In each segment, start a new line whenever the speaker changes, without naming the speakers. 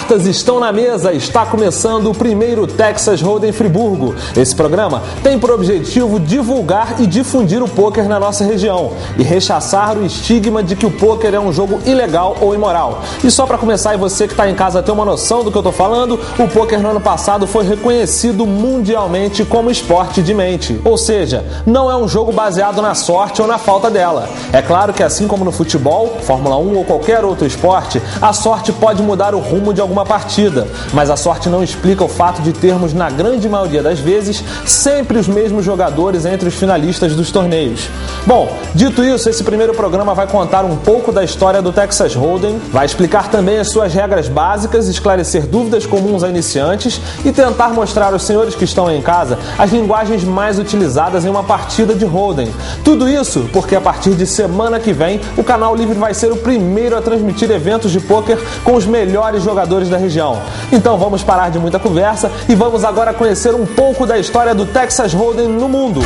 cartas estão na mesa, está começando o primeiro Texas Hold'em Friburgo. Esse programa tem por objetivo divulgar e difundir o pôquer na nossa região e rechaçar o estigma de que o pôquer é um jogo ilegal ou imoral. E só para começar, e você que está em casa ter uma noção do que eu estou falando, o pôquer no ano passado foi reconhecido mundialmente como esporte de mente. Ou seja, não é um jogo baseado na sorte ou na falta dela. É claro que assim como no futebol, Fórmula 1 ou qualquer outro esporte, a sorte pode mudar o rumo de alguma partida, mas a sorte não explica o fato de termos, na grande maioria das vezes, sempre os mesmos jogadores entre os finalistas dos torneios. Bom, dito isso, esse primeiro programa vai contar um pouco da história do Texas Hold'em, vai explicar também as suas regras básicas, esclarecer dúvidas comuns a iniciantes e tentar mostrar aos senhores que estão aí em casa as linguagens mais utilizadas em uma partida de Hold'em. Tudo isso porque a partir de semana que vem, o Canal Livre vai ser o primeiro a transmitir eventos de pôquer com os melhores jogadores da região. Então vamos parar de muita conversa e vamos agora conhecer um pouco da história do Texas Hold'em no mundo.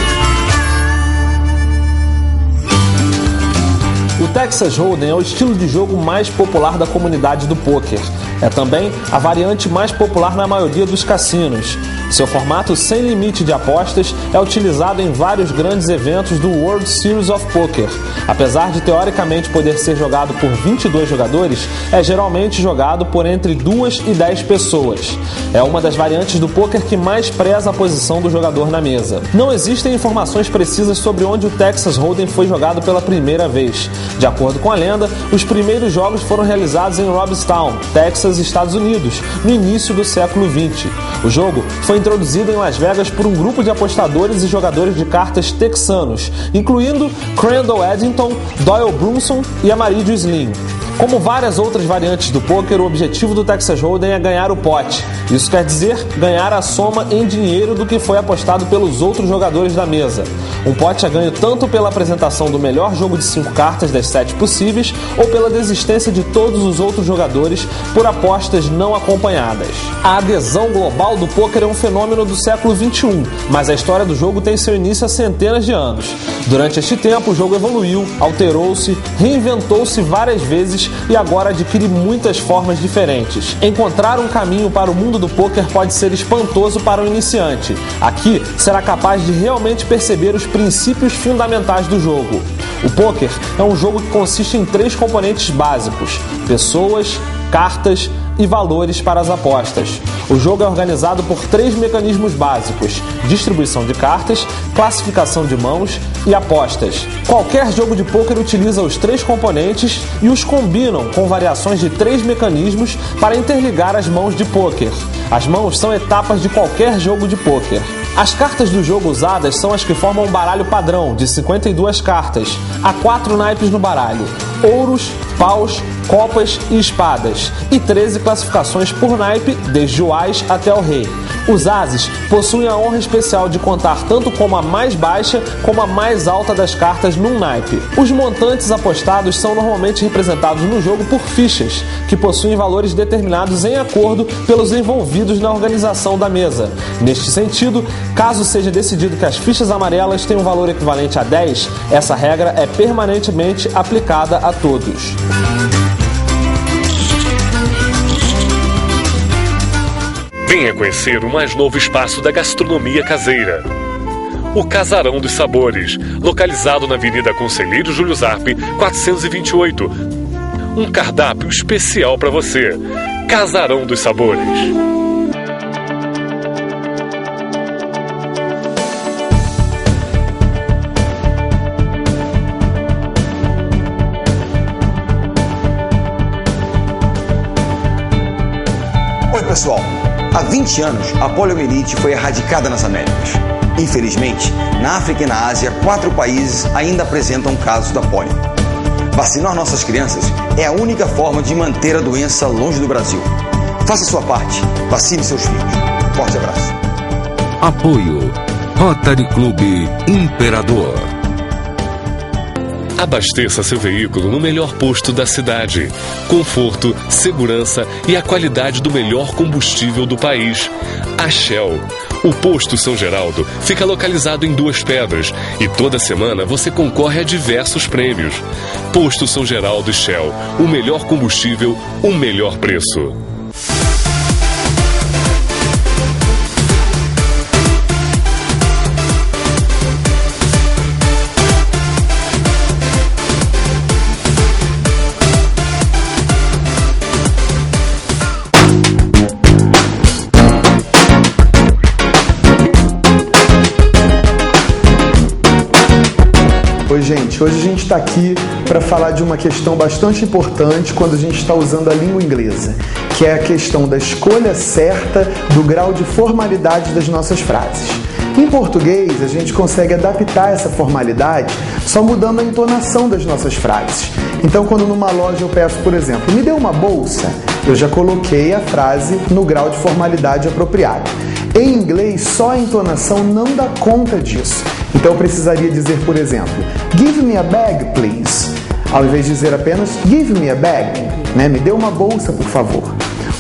O Texas Hold'em é o estilo de jogo mais popular da comunidade do pôquer. É também a variante mais popular na maioria dos cassinos. Seu formato sem limite de apostas é utilizado em vários grandes eventos do World Series of Poker. Apesar de teoricamente poder ser jogado por 22 jogadores, é geralmente jogado por entre 2 e 10 pessoas. É uma das variantes do pôquer que mais preza a posição do jogador na mesa. Não existem informações precisas sobre onde o Texas Hold'em foi jogado pela primeira vez. De acordo com a lenda, os primeiros jogos foram realizados em Robstown, Texas, Estados Unidos, no início do século XX. O jogo foi introduzido em Las Vegas por um grupo de apostadores e jogadores de cartas texanos, incluindo Crandall Eddington, Doyle Brunson e Amerigo Slim. Como várias outras variantes do pôquer, o objetivo do Texas Hold'em é ganhar o pote. Isso quer dizer ganhar a soma em dinheiro do que foi apostado pelos outros jogadores da mesa. Um pote é ganho tanto pela apresentação do melhor jogo de 5 cartas das 7 possíveis ou pela desistência de todos os outros jogadores por apostas não acompanhadas. A adesão global do pôquer é um fenômeno do século XXI, mas a história do jogo tem seu início há centenas de anos. Durante este tempo, o jogo evoluiu, alterou-se, reinventou-se várias vezes e agora adquire muitas formas diferentes. Encontrar um caminho para o mundo do pôquer pode ser espantoso para o iniciante. Aqui será capaz de realmente perceber os princípios fundamentais do jogo. O pôquer é um jogo que consiste em 3 componentes básicos: pessoas, cartas e valores para as apostas. O jogo é organizado por 3 mecanismos básicos: distribuição de cartas, classificação de mãos e apostas. Qualquer jogo de pôquer utiliza os 3 componentes e os combinam com variações de 3 mecanismos para interligar as mãos de pôquer. As mãos são etapas de qualquer jogo de pôquer. As cartas do jogo usadas são as que formam um baralho padrão de 52 cartas. Há 4 naipes no baralho: ouros, paus, copas e espadas, e 13 classificações por naipe, desde o Ás até o Rei. Os ases possuem a honra especial de contar tanto como a mais baixa como a mais alta das cartas num naipe. Os montantes apostados são normalmente representados no jogo por fichas, que possuem valores determinados em acordo pelos envolvidos na organização da mesa. Neste sentido, caso seja decidido que as fichas amarelas têm um valor equivalente a 10, essa regra é permanentemente aplicada a todos.
Venha conhecer o mais novo espaço da gastronomia caseira. O Casarão dos Sabores, localizado na Avenida Conselheiro Júlio Zarpe, 428. Um cardápio especial para você. Casarão dos Sabores.
Oi, pessoal. Há 20 anos, a poliomielite foi erradicada nas Américas. Infelizmente, na África e na Ásia, 4 países ainda apresentam casos da polio. Vacinar nossas crianças é a única forma de manter a doença longe do Brasil. Faça sua parte. Vacine seus filhos. Forte abraço.
Apoio Rotary Clube Imperador.
Abasteça seu veículo no melhor posto da cidade. Conforto, segurança e a qualidade do melhor combustível do país. A Shell. O posto São Geraldo fica localizado em Duas Pedras e toda semana você concorre a diversos prêmios. Posto São Geraldo e Shell. O melhor combustível, o melhor preço.
Oi, gente, hoje a gente está aqui para falar de uma questão bastante importante quando a gente está usando a língua inglesa, que é a questão da escolha certa do grau de formalidade das nossas frases. Em português, a gente consegue adaptar essa formalidade só mudando a entonação das nossas frases. Então, quando numa loja eu peço, por exemplo, me dê uma bolsa, eu já coloquei a frase no grau de formalidade apropriado. Em inglês, só a entonação não dá conta disso. Então, eu precisaria dizer, por exemplo, give me a bag, please. Ao invés de dizer apenas give me a bag, né? Me dê uma bolsa, por favor.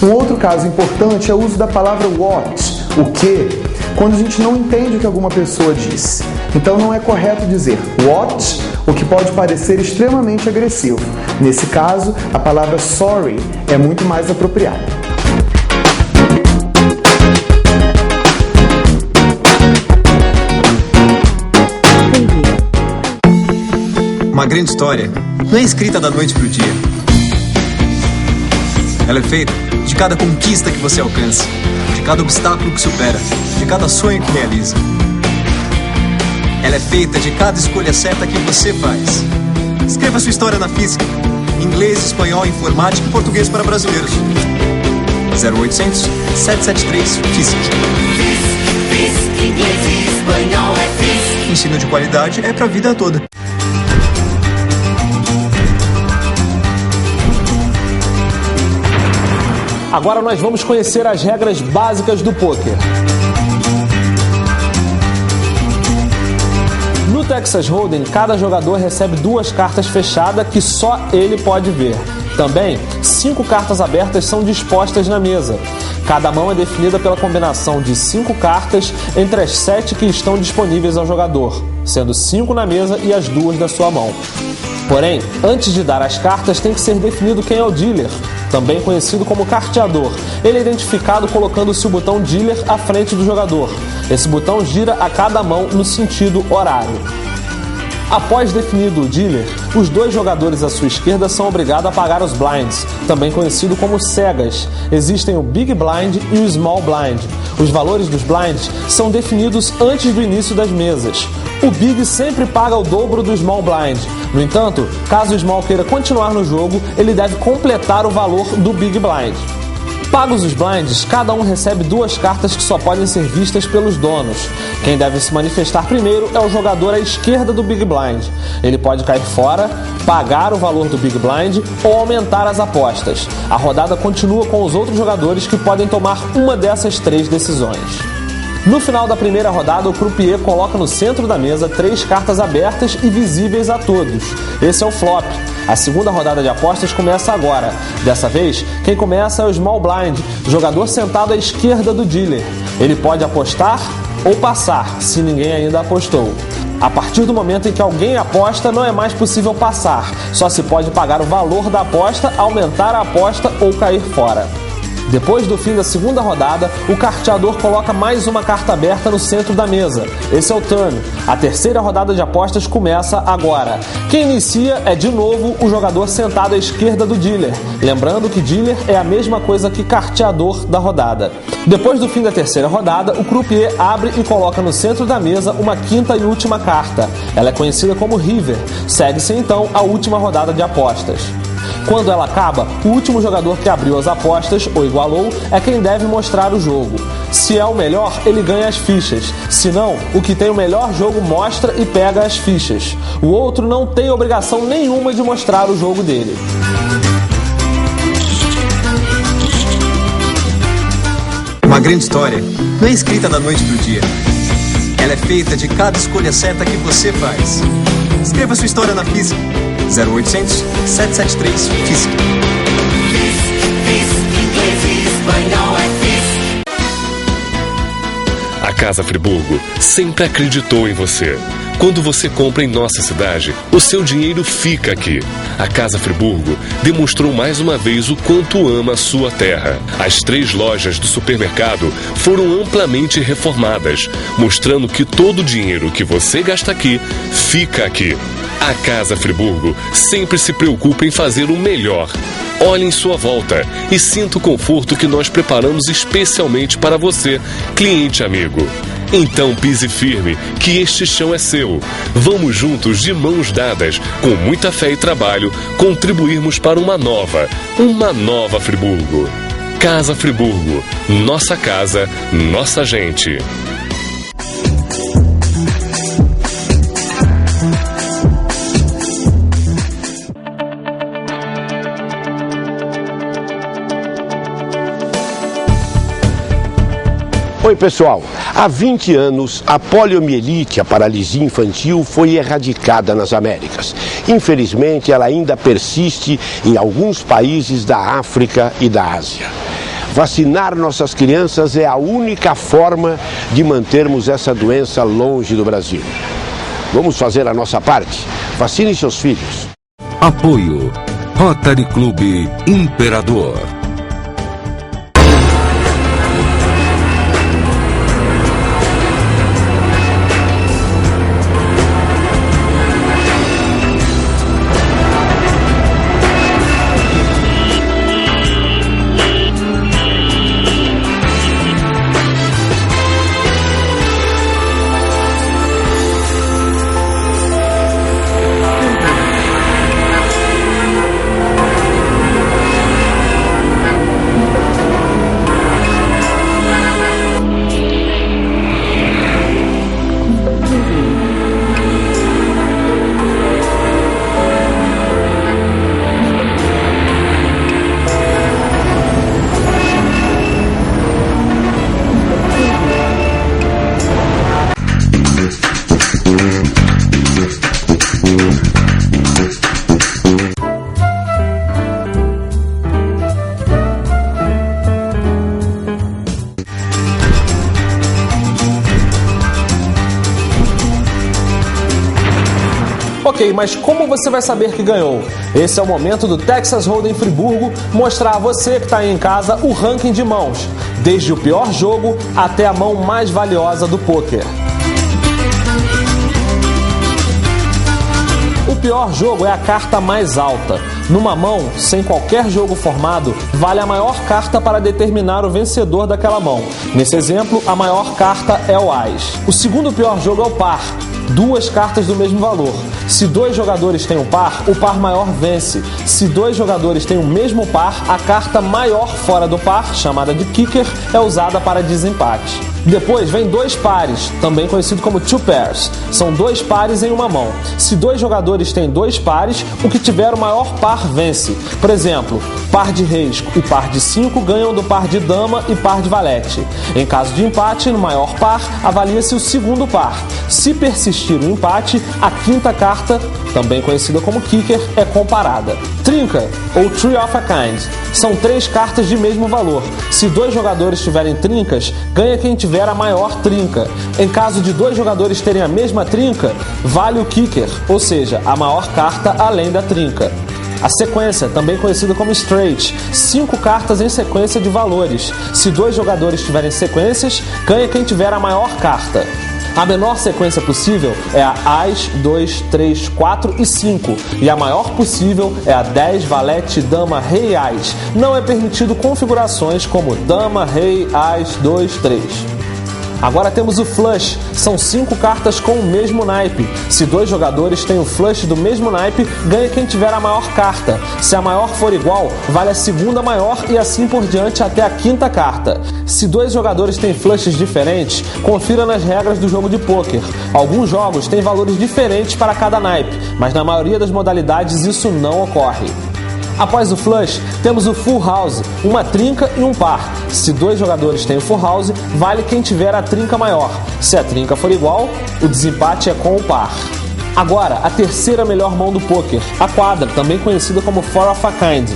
Um outro caso importante é o uso da palavra what, o que, quando a gente não entende o que alguma pessoa disse. Então, não é correto dizer what, o que pode parecer extremamente agressivo. Nesse caso, a palavra sorry é muito mais apropriada.
Uma grande história não é escrita da noite para o dia. Ela é feita de cada conquista que você alcança, de cada obstáculo que supera, de cada sonho que realiza. Ela é feita de cada escolha certa que você faz. Escreva sua história na física, inglês, espanhol, informática e português para brasileiros. 0800 773 Física. Inglês e espanhol é física. Ensino de qualidade é para a vida toda.
Agora nós vamos conhecer as regras básicas do pôquer. No Texas Hold'em, cada jogador recebe 2 cartas fechadas que só ele pode ver. Também, 5 cartas abertas são dispostas na mesa. Cada mão é definida pela combinação de 5 cartas entre as 7 que estão disponíveis ao jogador, sendo 5 na mesa e as 2 da sua mão. Porém, antes de dar as cartas, tem que ser definido quem é o dealer, também conhecido como carteador. Ele é identificado colocando-se o botão dealer à frente do jogador. Esse botão gira a cada mão no sentido horário. Após definido o dealer, os 2 jogadores à sua esquerda são obrigados a pagar os blinds, também conhecido como cegas. Existem o Big Blind e o Small Blind. Os valores dos blinds são definidos antes do início das mesas. O Big sempre paga o dobro do Small Blind. No entanto, caso o Small queira continuar no jogo, ele deve completar o valor do Big Blind. Pagos os blinds, cada um recebe 2 cartas que só podem ser vistas pelos donos. Quem deve se manifestar primeiro é o jogador à esquerda do Big Blind. Ele pode cair fora, pagar o valor do Big Blind ou aumentar as apostas. A rodada continua com os outros jogadores que podem tomar uma dessas 3 decisões. No final da primeira rodada, o croupier coloca no centro da mesa 3 cartas abertas e visíveis a todos. Esse é o flop. A segunda rodada de apostas começa agora. Dessa vez, quem começa é o Small Blind, jogador sentado à esquerda do dealer. Ele pode apostar ou passar, se ninguém ainda apostou. A partir do momento em que alguém aposta, não é mais possível passar. Só se pode pagar o valor da aposta, aumentar a aposta ou cair fora. Depois do fim da segunda rodada, o carteador coloca mais uma carta aberta no centro da mesa. Esse é o turn. A terceira rodada de apostas começa agora. Quem inicia é de novo o jogador sentado à esquerda do dealer. Lembrando que dealer é a mesma coisa que carteador da rodada. Depois do fim da terceira rodada, o croupier abre e coloca no centro da mesa uma quinta e última carta. Ela é conhecida como river. Segue-se então a última rodada de apostas. Quando ela acaba, o último jogador que abriu as apostas, ou igualou, é quem deve mostrar o jogo. Se é o melhor, ele ganha as fichas. Se não, o que tem o melhor jogo mostra e pega as fichas. O outro não tem obrigação nenhuma de mostrar o jogo dele.
Uma grande história não é escrita da noite pro dia. Ela é feita de cada escolha certa que você faz. Escreva sua história na física. 0800 773 Física. Inglês e espanhol é física.
A Casa Friburgo sempre acreditou em você. Quando você compra em nossa cidade, o seu dinheiro fica aqui. A Casa Friburgo demonstrou mais uma vez o quanto ama a sua terra. As 3 lojas do supermercado foram amplamente reformadas, mostrando que todo o dinheiro que você gasta aqui, fica aqui. A Casa Friburgo sempre se preocupa em fazer o melhor. Olhe em sua volta e sinta o conforto que nós preparamos especialmente para você, cliente amigo. Então pise firme, que este chão é seu. Vamos juntos, de mãos dadas, com muita fé e trabalho, contribuirmos para uma nova Friburgo. Casa Friburgo, nossa casa, nossa gente.
Oi pessoal, há 20 anos a poliomielite, a paralisia infantil, foi erradicada nas Américas. Infelizmente ela ainda persiste em alguns países da África e da Ásia. Vacinar nossas crianças é a única forma de mantermos essa doença longe do Brasil. Vamos fazer a nossa parte? Vacine seus filhos.
Apoio Rotary Clube Imperador.
Ok, mas como você vai saber que ganhou? Esse é o momento do Texas Hold'em Friburgo mostrar a você que está aí em casa o ranking de mãos, desde o pior jogo até a mão mais valiosa do pôquer. O pior jogo é a carta mais alta. Numa mão, sem qualquer jogo formado, vale a maior carta para determinar o vencedor daquela mão. Nesse exemplo, a maior carta é o Ás. O segundo pior jogo é o par. Duas cartas do mesmo valor. Se dois jogadores têm um par, o par maior vence. Se dois jogadores têm o mesmo par, a carta maior fora do par, chamada de kicker, é usada para desempate. Depois vem dois pares, também conhecido como two pairs. São dois pares em uma mão. Se dois jogadores têm dois pares, o que tiver o maior par vence. Por exemplo, par de reis e par de 5 ganham do par de dama e par de valete. Em caso de empate, no maior par, avalia-se o segundo par. Se persistir o empate, a quinta carta, também conhecida como kicker, é comparada. Trinca, ou Three of a Kind, são três cartas de mesmo valor. Se dois jogadores tiverem trincas, ganha quem tiver a maior trinca. Em caso de dois jogadores terem a mesma trinca, vale o kicker, ou seja, a maior carta além da trinca. A sequência, também conhecida como straight, 5 cartas em sequência de valores. Se dois jogadores tiverem sequências, ganha quem tiver a maior carta. A menor sequência possível é a Ás, 2, 3, 4 e 5. E a maior possível é a 10, valete, dama, rei, Ás. Não é permitido configurações como dama, rei, Ás, 2, 3. Agora temos o flush, são 5 cartas com o mesmo naipe. Se dois jogadores têm o flush do mesmo naipe, ganha quem tiver a maior carta. Se a maior for igual, vale a segunda maior e assim por diante até a quinta carta. Se dois jogadores têm flushes diferentes, confira nas regras do jogo de pôquer. Alguns jogos têm valores diferentes para cada naipe, mas na maioria das modalidades isso não ocorre. Após o flush, temos o full house, uma trinca e um par. Se dois jogadores têm o full house, vale quem tiver a trinca maior. Se a trinca for igual, o desempate é com o par. Agora, a terceira melhor mão do pôquer, a quadra, também conhecida como Four of a Kind.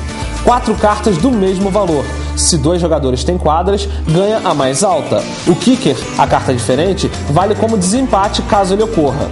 4 cartas do mesmo valor. Se dois jogadores têm quadras, ganha a mais alta. O kicker, a carta diferente, vale como desempate caso ele ocorra.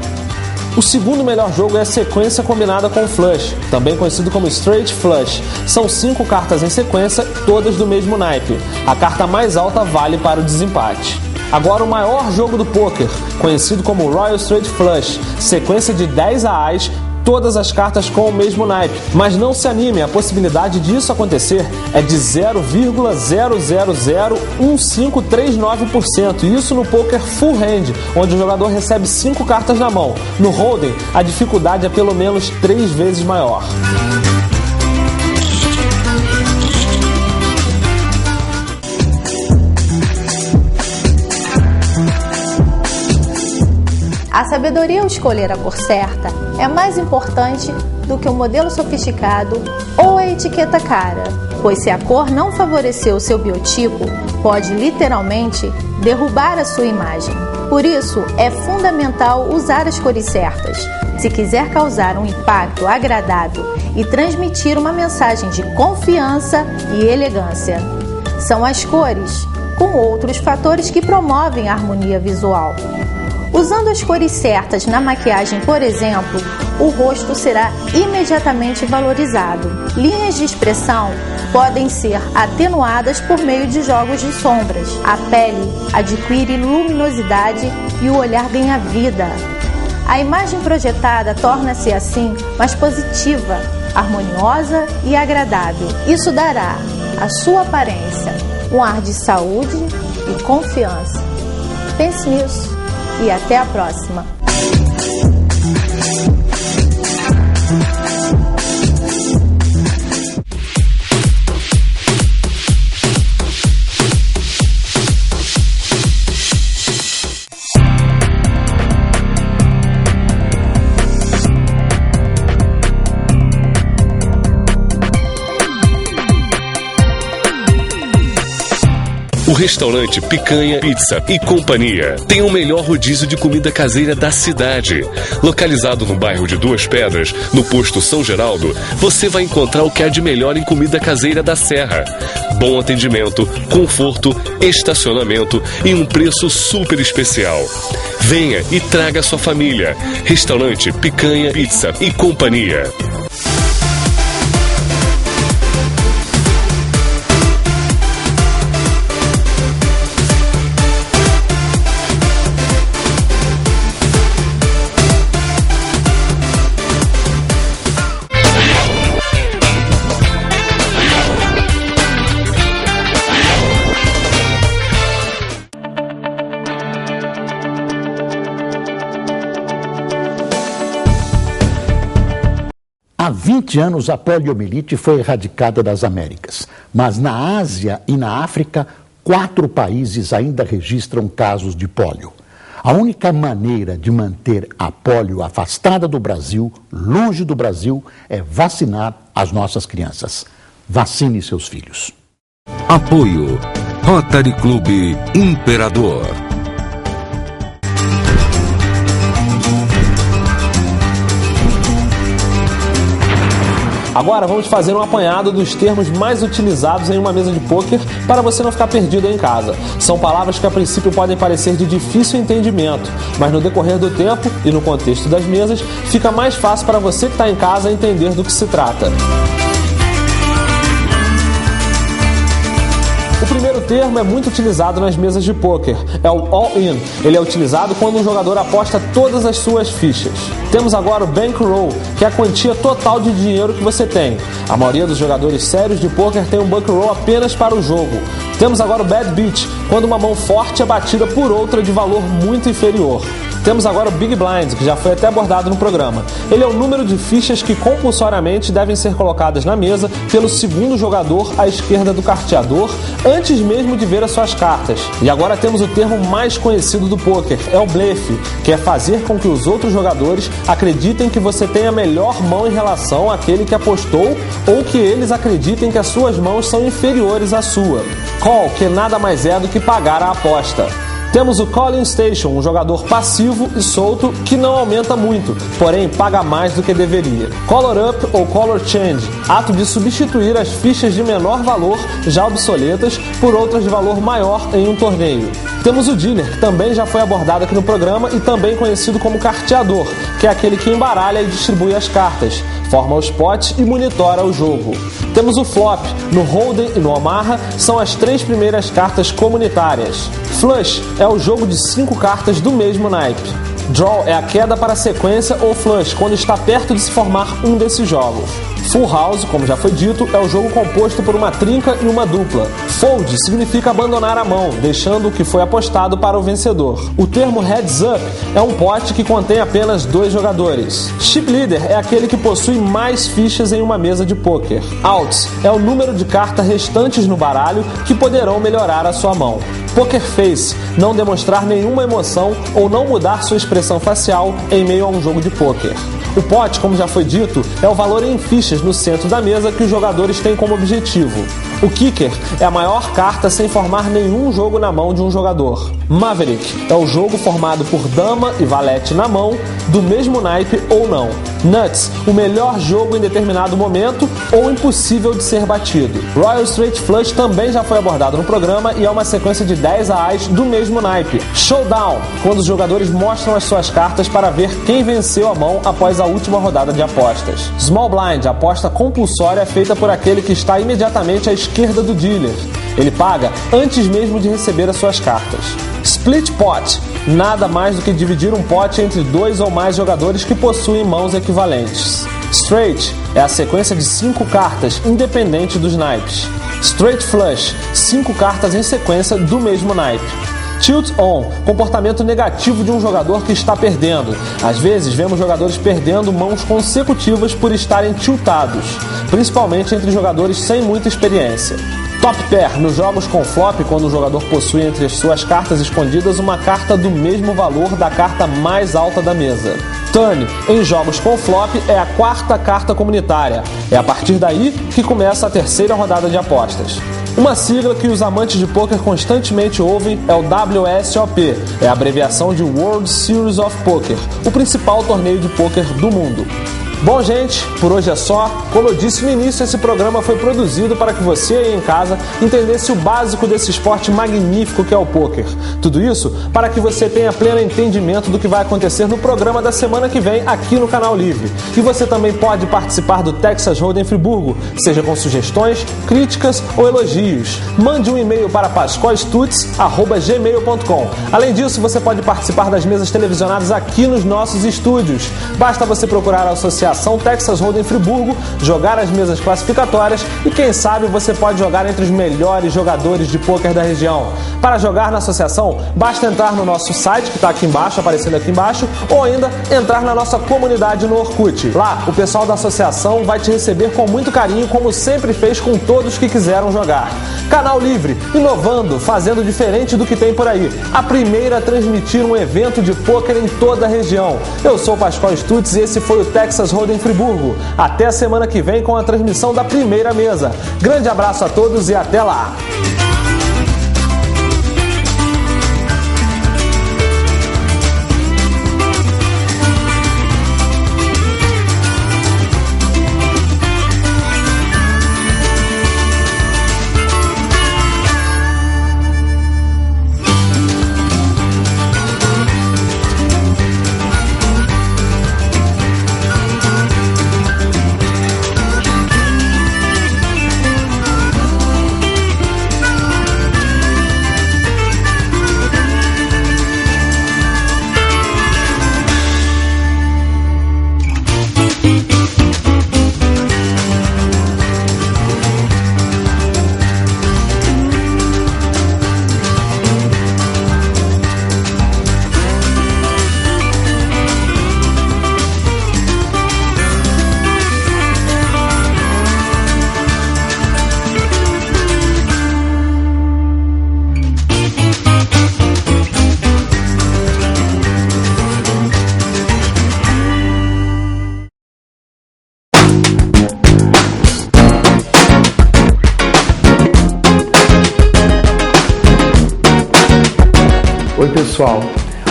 O segundo melhor jogo é a sequência combinada com flush, também conhecido como straight flush. São 5 cartas em sequência, todas do mesmo naipe. A carta mais alta vale para o desempate. Agora o maior jogo do pôquer, conhecido como Royal Straight Flush, sequência de 10 a Ás, todas as cartas com o mesmo naipe. Mas não se anime, a possibilidade disso acontecer é de 0,0001539%. Isso no poker full hand, onde o jogador recebe 5 cartas na mão. No hold'em, a dificuldade é pelo menos 3 vezes maior.
A sabedoria ao escolher a cor certa é mais importante do que o modelo sofisticado ou a etiqueta cara, pois se a cor não favorecer o seu biotipo, pode literalmente derrubar a sua imagem. Por isso, é fundamental usar as cores certas, se quiser causar um impacto agradável e transmitir uma mensagem de confiança e elegância. São as cores, com outros fatores que promovem a harmonia visual. Usando as cores certas na maquiagem, por exemplo, o rosto será imediatamente valorizado. Linhas de expressão podem ser atenuadas por meio de jogos de sombras. A pele adquire luminosidade e o olhar ganha vida. A imagem projetada torna-se assim mais positiva, harmoniosa e agradável. Isso dará à sua aparência um ar de saúde e confiança. Pense nisso. E até a próxima!
O restaurante Picanha, Pizza e Companhia tem o melhor rodízio de comida caseira da cidade. Localizado no bairro de Duas Pedras, no posto São Geraldo, você vai encontrar o que há de melhor em comida caseira da Serra. Bom atendimento, conforto, estacionamento e um preço super especial. Venha e traga sua família. Restaurante Picanha, Pizza e Companhia.
Há 20 anos a poliomielite foi erradicada das Américas, mas na Ásia e na África, 4 países ainda registram casos de pólio. A única maneira de manter a pólio afastada do Brasil, longe do Brasil, é vacinar as nossas crianças. Vacine seus filhos.
Apoio Rotary Clube Imperador.
Agora vamos fazer um apanhado dos termos mais utilizados em uma mesa de pôquer para você não ficar perdido em casa. São palavras que a princípio podem parecer de difícil entendimento, mas no decorrer do tempo e no contexto das mesas, fica mais fácil para você que está em casa entender do que se trata. O primeiro termo é muito utilizado nas mesas de pôquer, é o all-in. Ele é utilizado quando um jogador aposta todas as suas fichas. Temos agora o bankroll, que é a quantia total de dinheiro que você tem. A maioria dos jogadores sérios de pôquer tem um bankroll apenas para o jogo. Temos agora o bad beat, quando uma mão forte é batida por outra de valor muito inferior. Temos agora o Big Blind, que já foi até abordado no programa. Ele é o número de fichas que compulsoriamente devem ser colocadas na mesa pelo segundo jogador à esquerda do carteador, antes mesmo de ver as suas cartas. E agora temos o termo mais conhecido do pôquer, é o blefe, que é fazer com que os outros jogadores acreditem que você tem a melhor mão em relação àquele que apostou, ou que eles acreditem que as suas mãos são inferiores à sua. Call, que nada mais é do que pagar a aposta. Temos o Calling Station, um jogador passivo e solto que não aumenta muito, porém paga mais do que deveria. Color Up ou Color Change, ato de substituir as fichas de menor valor, já obsoletas, por outras de valor maior em um torneio. Temos o Dealer, que também já foi abordado aqui no programa e também conhecido como carteador, que é aquele que embaralha e distribui as cartas, forma os potes e monitora o jogo. Temos o Flop, no Hold'em e no Omaha, são as 3 primeiras cartas comunitárias. Flush é o jogo de 5 cartas do mesmo naipe. Draw é a queda para a sequência ou flush, quando está perto de se formar um desses jogos. Full House, como já foi dito, é o jogo composto por uma trinca e uma dupla. Fold significa abandonar a mão, deixando o que foi apostado para o vencedor. O termo Heads Up é um pote que contém apenas 2 jogadores. Chip Leader é aquele que possui mais fichas em uma mesa de pôquer. Outs é o número de cartas restantes no baralho que poderão melhorar a sua mão. Poker Face, não demonstrar nenhuma emoção ou não mudar sua expressão facial em meio a um jogo de pôquer. O pote, como já foi dito, é o valor em fichas no centro da mesa que os jogadores têm como objetivo. O Kicker é a maior carta sem formar nenhum jogo na mão de um jogador. Maverick é o jogo formado por dama e valete na mão, do mesmo naipe ou não. Nuts, o melhor jogo em determinado momento ou impossível de ser batido. Royal Straight Flush também já foi abordado no programa e é uma sequência de 10 ás do mesmo naipe. Showdown, quando os jogadores mostram as suas cartas para ver quem venceu a mão após a última rodada de apostas. Small Blind, a aposta compulsória feita por aquele que está imediatamente à esquerda do dealer. Ele paga antes mesmo de receber as suas cartas. Split Pot, nada mais do que dividir um pote entre 2 ou mais jogadores que possuem mãos equivalentes. Straight é a sequência de 5 cartas, independente dos naipes. Straight Flush, 5 cartas em sequência do mesmo naipe. Tilt On, comportamento negativo de um jogador que está perdendo. Às vezes vemos jogadores perdendo mãos consecutivas por estarem tiltados, principalmente entre jogadores sem muita experiência. Top Pair, nos jogos com flop, quando o jogador possui entre as suas cartas escondidas uma carta do mesmo valor da carta mais alta da mesa. Turn, em jogos com flop, é a 4ª carta comunitária. É a partir daí que começa a 3ª rodada de apostas. Uma sigla que os amantes de pôquer constantemente ouvem é o WSOP, é a abreviação de World Series of Poker, o principal torneio de pôquer do mundo. Bom, gente, por hoje é só. Como eu disse no início, esse programa foi produzido para que você aí em casa entendesse o básico desse esporte magnífico que é o pôquer. Tudo isso para que você tenha pleno entendimento do que vai acontecer no programa da semana que vem aqui no Canal Livre. E você também pode participar do Texas Hold'em Friburgo, seja com sugestões, críticas ou elogios. Mande um e-mail para pascoalstuts@gmail.com. Além disso, você pode participar das mesas televisionadas aqui nos nossos estúdios. Basta você procurar a Associação Texas Hold'em Friburgo, jogar as mesas classificatórias e quem sabe você pode jogar entre os melhores jogadores de pôquer da região. Para jogar na associação, basta entrar no nosso site que está aqui embaixo, aparecendo aqui embaixo, ou ainda entrar na nossa comunidade no Orkut. Lá, o pessoal da associação vai te receber com muito carinho, como sempre fez com todos que quiseram jogar. Canal Livre, inovando, fazendo diferente do que tem por aí. A primeira a transmitir um evento de pôquer em toda a região. Eu sou o Pascoal Stutz e esse foi o Texas Hold'em Friburgo. Até a semana que vem com a transmissão da primeira mesa. Grande abraço a todos e até lá!
Oi pessoal,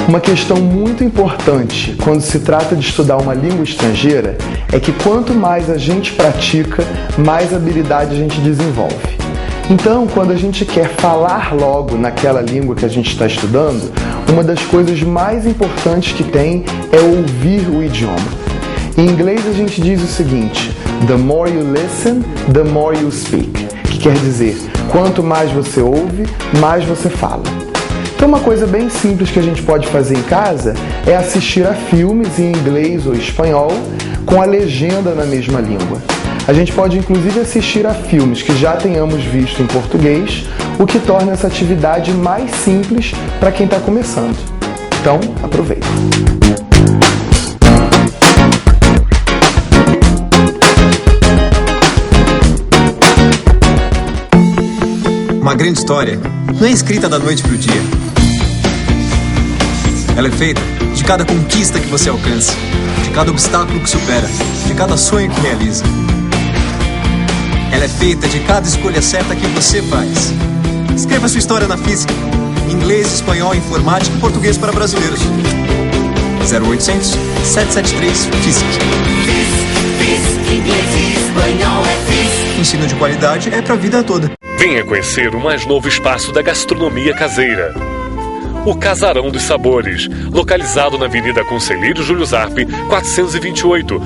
uma questão muito importante quando se trata de estudar uma língua estrangeira é que quanto mais a gente pratica, mais habilidade a gente desenvolve. Então, quando a gente quer falar logo naquela língua que a gente está estudando, uma das coisas mais importantes que tem é ouvir o idioma. Em inglês a gente diz o seguinte: the more you listen, the more you speak, que quer dizer, quanto mais você ouve, mais você fala. Então uma coisa bem simples que a gente pode fazer em casa é assistir a filmes em inglês ou espanhol com a legenda na mesma língua. A gente pode inclusive assistir a filmes que já tenhamos visto em português, o que torna essa atividade mais simples para quem está começando. Então, aproveita!
Uma grande história não é escrita da noite pro dia. Ela é feita de cada conquista que você alcança, de cada obstáculo que supera, de cada sonho que realiza. Ela é feita de cada escolha certa que você faz. Escreva sua história na física, inglês, espanhol, informática e português para brasileiros. 0800 773 Física. Inglês e espanhol é Física. Ensino de qualidade é pra vida toda.
Venha conhecer o mais novo espaço da gastronomia caseira. O Casarão dos Sabores, localizado na Avenida Conselheiro Júlio Zarpe, 428.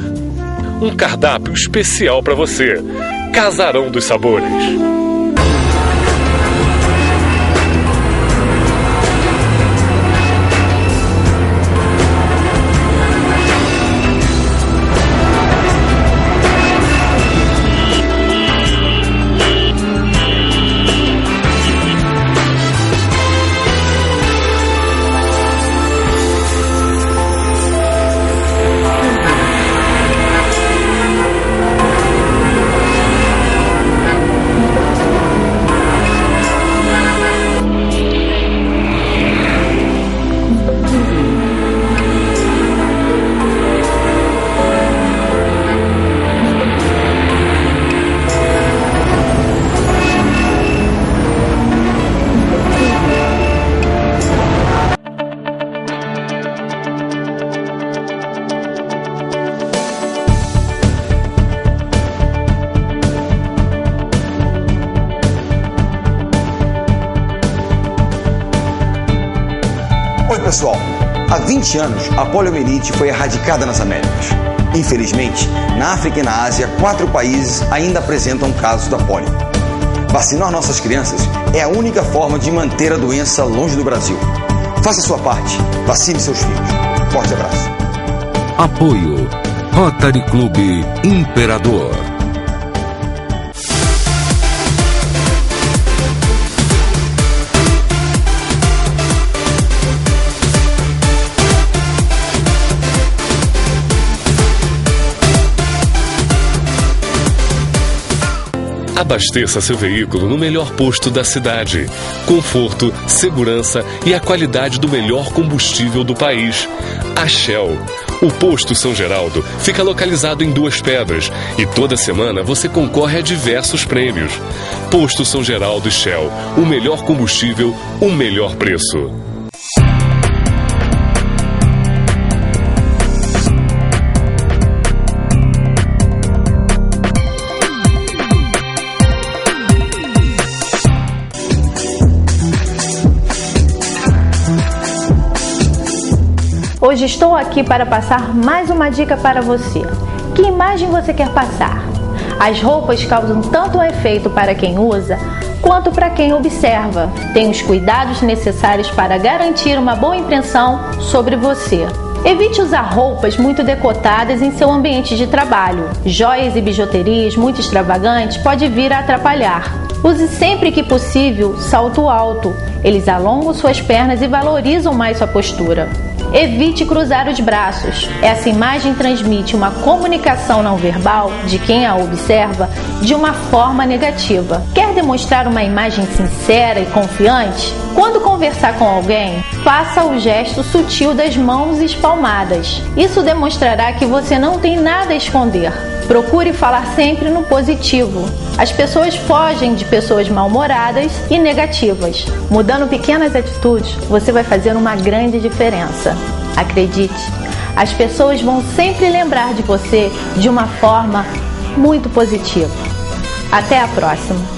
Um cardápio especial para você. Casarão dos Sabores.
Oi pessoal, há 20 anos a poliomielite foi erradicada nas Américas. Infelizmente, na África e na Ásia, 4 países ainda apresentam casos da polio. Vacinar nossas crianças é a única forma de manter a doença longe do Brasil. Faça a sua parte, vacine seus filhos. Forte abraço.
Apoio Rotary Clube Imperador.
Abasteça seu veículo no melhor posto da cidade. Conforto, segurança e a qualidade do melhor combustível do país. A Shell. O posto São Geraldo fica localizado em Duas Pedras e toda semana você concorre a diversos prêmios. Posto São Geraldo e Shell. O melhor combustível, o melhor preço.
Hoje estou aqui para passar mais uma dica para você. Que imagem você quer passar? As roupas causam tanto um efeito para quem usa, quanto para quem observa. Tem os cuidados necessários para garantir uma boa impressão sobre você. Evite usar roupas muito decotadas em seu ambiente de trabalho. Joias e bijuterias muito extravagantes pode vir a atrapalhar. Use sempre que possível salto alto. Eles alongam suas pernas e valorizam mais sua postura. Evite cruzar os braços. Essa imagem transmite uma comunicação não verbal de quem a observa de uma forma negativa. Quer demonstrar uma imagem sincera e confiante? Quando conversar com alguém, faça o gesto sutil das mãos espalmadas. Isso demonstrará que você não tem nada a esconder. Procure falar sempre no positivo. As pessoas fogem de pessoas mal-humoradas e negativas. Mudando pequenas atitudes, você vai fazer uma grande diferença. Acredite, as pessoas vão sempre lembrar de você de uma forma muito positiva. Até a próxima!